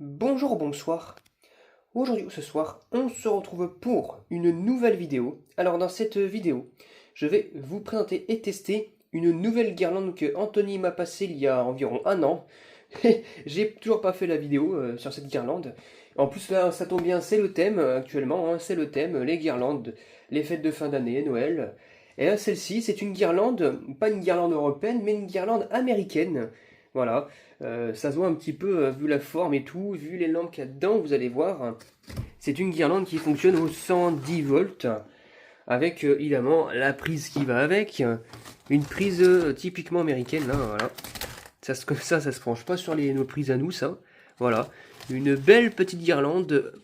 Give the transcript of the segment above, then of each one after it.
Bonjour, bonsoir. Aujourd'hui ou ce soir, on se retrouve pour une nouvelle vidéo. Alors dans cette vidéo, je vais vous présenter et tester une nouvelle guirlande que Anthony m'a passée il y a environ un an. J'ai toujours pas fait la vidéo sur cette guirlande. En plus là, ça tombe bien, c'est le thème actuellement, hein, c'est le thème, les guirlandes, les fêtes de fin d'année, Noël. Et là, celle-ci, c'est une guirlande, pas une guirlande européenne, mais une guirlande américaine. Voilà. Ça se voit un petit peu, vu la forme et tout, vu les lampes qu'il y a dedans, vous allez voir. C'est une guirlande qui fonctionne au 110 volts, avec évidemment la prise qui va avec, une prise typiquement américaine, là, voilà. Comme ça se branche pas sur nos prises à nous, ça. Voilà, une belle petite guirlande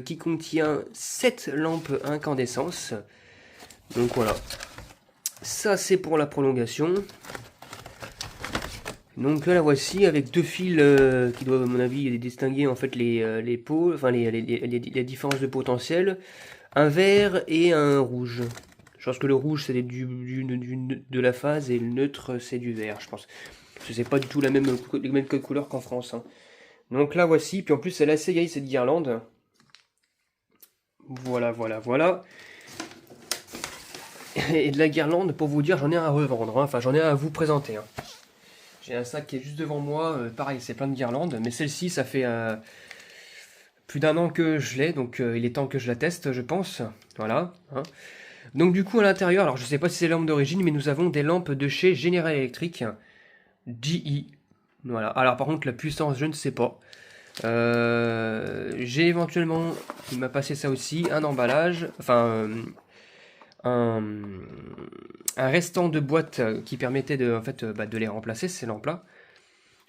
qui contient 7 lampes incandescence. Donc voilà, ça c'est pour la prolongation. Donc là, la voici avec deux fils qui doivent, à mon avis, distinguer en fait les pots, enfin les différences de potentiel. Un vert et un rouge. Je pense que le rouge c'est de la phase et le neutre c'est du vert, je pense. Parce que c'est pas du tout les mêmes codes couleurs qu'en France, hein. Donc là voici, puis en plus elle est assez vieille cette guirlande. Voilà, voilà, voilà. Et de la guirlande, pour vous dire, j'en ai un à revendre, hein. Enfin j'en ai un à vous présenter, hein. J'ai un sac qui est juste devant moi, pareil, c'est plein de guirlandes, mais celle-ci, ça fait plus d'un an que je l'ai, donc il est temps que je la teste, je pense. Voilà, hein. Donc du coup, à l'intérieur, alors je sais pas si c'est lampes d'origine, mais nous avons des lampes de chez General Electric, GE. Voilà, alors par contre, la puissance, je ne sais pas. J'ai éventuellement, il m'a passé ça aussi, un emballage, enfin un, un restant de boîte qui permettait de, en fait, de les remplacer, ces lampes-là.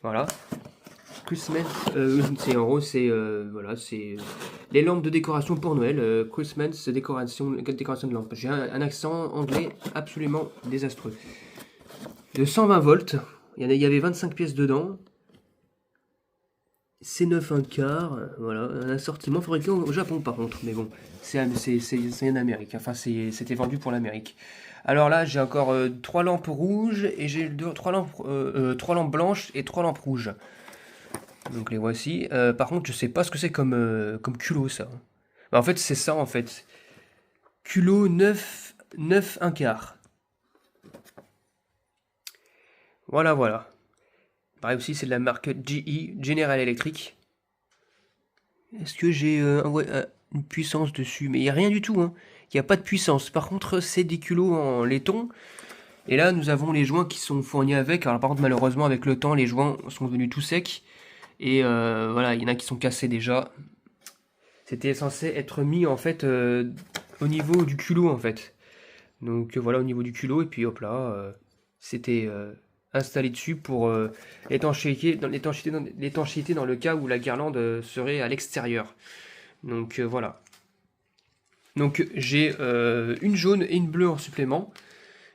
Voilà. Christmas, c'est en gros, c'est voilà, c'est les lampes de décoration pour Noël. Christmas, décoration de lampes. J'ai un accent anglais absolument désastreux. De 120 volts, il y avait 25 pièces dedans. C'est 9 un quart, voilà, un assortiment fabriqué au Japon par contre, mais bon, c'est en Amérique, enfin c'était vendu pour l'Amérique. Alors là, j'ai encore 3 lampes rouges et j'ai 3 lampes blanches et 3 lampes rouges. Donc les voici. Par contre, je sais pas ce que c'est comme culot ça. Bah, en fait, c'est ça en fait. Culot 9 un quart. Voilà, voilà. Pareil aussi, c'est de la marque GE, General Electric. Est-ce que j'ai une puissance dessus? Mais il n'y a rien du tout, hein. Il n'y a pas de puissance. Par contre, c'est des culots en laiton. Et là, nous avons les joints qui sont fournis avec. Alors par contre, malheureusement, avec le temps, les joints sont devenus tout secs. Et voilà, il y en a qui sont cassés déjà. C'était censé être mis en fait au niveau du culot en fait. Donc voilà, au niveau du culot, et puis hop là, c'était installé dessus pour l'étanchéité dans le cas où la guirlande serait à l'extérieur. Donc voilà. Donc j'ai une jaune et une bleue en supplément.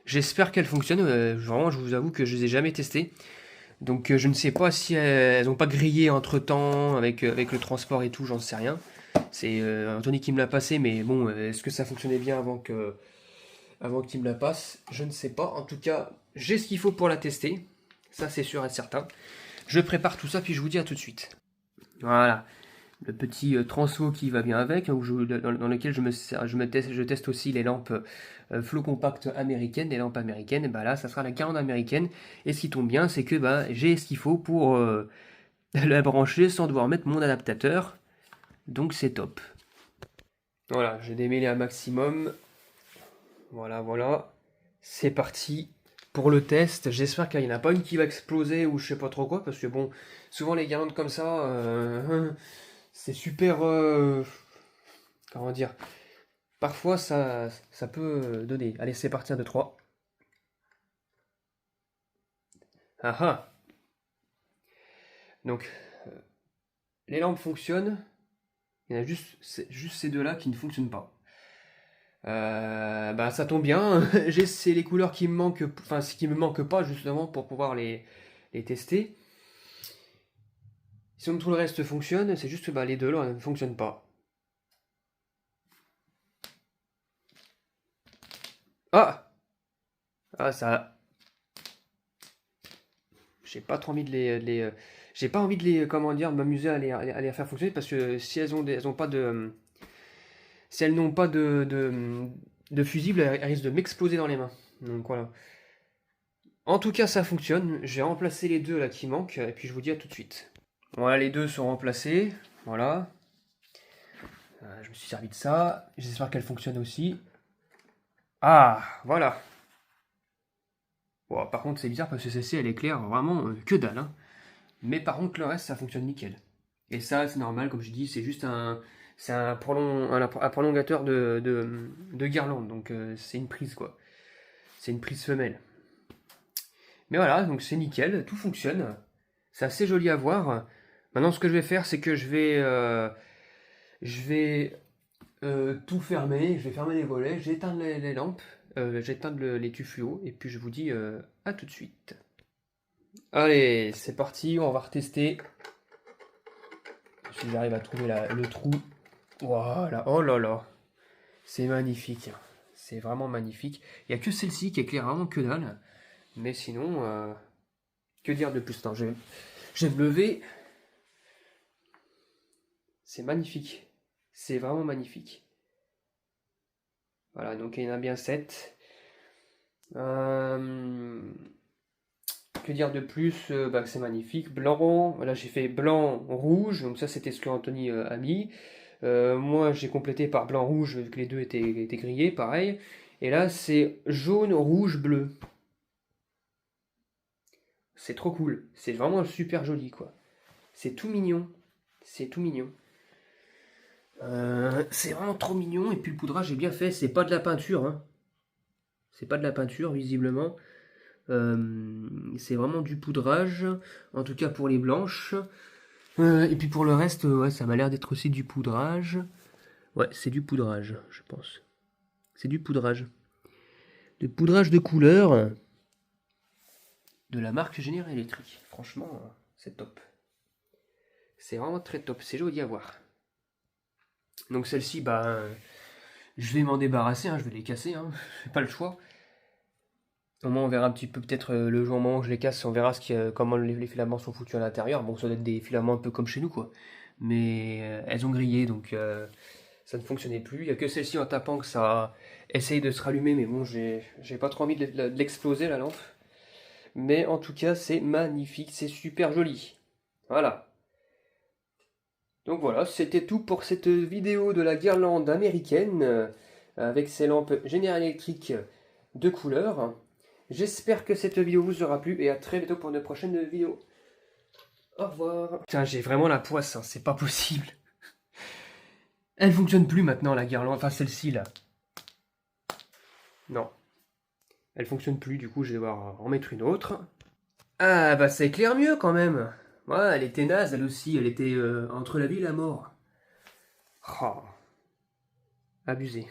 J'espère qu'elles fonctionnent. Vraiment, je vous avoue que je les ai jamais testées. Donc je ne sais pas si elles n'ont pas grillé entre temps avec le transport et tout, j'en sais rien. C'est Anthony qui me l'a passé, mais bon, est-ce que ça fonctionnait bien avant qu'il me la passe? Je ne sais pas. En tout cas, j'ai ce qu'il faut pour la tester. Ça, c'est sûr et certain. Je prépare tout ça, puis je vous dis à tout de suite. Voilà. Le petit transfo qui va bien avec, hein, dans lequel je teste aussi les lampes flow compact américaines, les lampes américaines. Et bah là, ça sera la guirlande américaine. Et ce qui tombe bien, c'est que bah, j'ai ce qu'il faut pour la brancher sans devoir mettre mon adaptateur. Donc c'est top. Voilà, j'ai démêlé un maximum. Voilà, voilà. C'est parti pour le test. J'espère qu'il n'y en a pas une qui va exploser ou je sais pas trop quoi. Parce que bon, souvent les guirlandes comme ça, c'est super... comment dire? Parfois ça peut donner. Allez, c'est parti, 1, 2, 3. Ah ah. Donc, les lampes fonctionnent. Il y en a juste ces deux-là qui ne fonctionnent pas. Bah ça tombe bien, c'est les couleurs qui me manquent, enfin ce qui me manque pas justement pour pouvoir les tester. Sinon tout le reste fonctionne, c'est juste que bah, les deux là ne fonctionnent pas. Ah! Ah ça... J'ai pas trop envie de j'ai pas envie de les, comment dire, m'amuser à les faire fonctionner parce que si elles ont pas de, si elles n'ont pas de fusible, elles risquent de m'exploser dans les mains. Donc voilà. En tout cas, ça fonctionne. J'ai remplacé les deux là qui manquent et puis je vous dis à tout de suite. Voilà, les deux sont remplacés. Voilà. Je me suis servi de ça. J'espère qu'elle fonctionne aussi. Ah, voilà. Bon, par contre, c'est bizarre parce que celle-ci, elle éclaire vraiment que dalle, hein. Mais par contre, le reste, ça fonctionne nickel. Et ça, c'est normal, comme je dis, c'est juste c'est un prolongateur de guirlande. Donc, c'est une prise, quoi. C'est une prise femelle. Mais voilà, donc c'est nickel, tout fonctionne. C'est assez joli à voir. Maintenant, ce que je vais faire, c'est que je vais tout fermer. Je vais fermer les volets, j'éteins les lampes, j'éteins les tufs et puis je vous dis à tout de suite. Allez, c'est parti, on va retester. Si j'arrive à trouver le trou. Voilà, oh là là. C'est magnifique. C'est vraiment magnifique. Il n'y a que celle-ci qui éclaire vraiment que dalle. Mais sinon, que dire de plus? Non, je vais me lever. C'est magnifique. C'est vraiment magnifique. Voilà, donc il y en a bien 7. Que dire de plus? Bah, c'est magnifique. Blanc, voilà, j'ai fait blanc, rouge. Donc ça, c'était ce que Anthony a mis. Moi, j'ai complété par blanc, rouge, vu que les deux étaient grillés, pareil. Et là, c'est jaune, rouge, bleu. C'est trop cool. C'est vraiment super joli, quoi. C'est tout mignon. C'est tout mignon. C'est vraiment trop mignon. Et puis le poudrage est bien fait. C'est pas de la peinture, hein. C'est pas de la peinture, visiblement. C'est vraiment du poudrage. En tout cas pour les blanches. Et puis pour le reste, ouais, ça m'a l'air d'être aussi du poudrage. Ouais, c'est du poudrage, je pense. C'est du poudrage. De poudrage de couleur. De la marque General Electric. Franchement, c'est top. C'est vraiment très top. C'est joli à voir. Donc celle-ci, bah, je vais m'en débarrasser, hein, je vais les casser, hein, j'ai pas le choix. Au moins on verra un petit peu peut-être le jour au moment où je les casse, on verra comment les filaments sont foutus à l'intérieur. Bon, ça doit être des filaments un peu comme chez nous, quoi. Mais elles ont grillé, donc ça ne fonctionnait plus. Il n'y a que celle-ci en tapant que ça essaye de se rallumer, mais bon, j'ai pas trop envie de l'exploser la lampe. Mais en tout cas, c'est magnifique, c'est super joli. Voilà. Donc voilà, c'était tout pour cette vidéo de la guirlande américaine avec ses lampes General Electric de couleur. J'espère que cette vidéo vous aura plu et à très bientôt pour une prochaine vidéo. Au revoir. Putain, j'ai vraiment la poisse, hein, c'est pas possible. Elle fonctionne plus maintenant la guirlande, enfin celle-ci là. Non. Elle fonctionne plus, du coup je vais devoir en mettre une autre. Ah bah ça éclaire mieux quand même. Ouais, elle était naze elle aussi, elle était entre la vie et la mort. Oh. Abusé.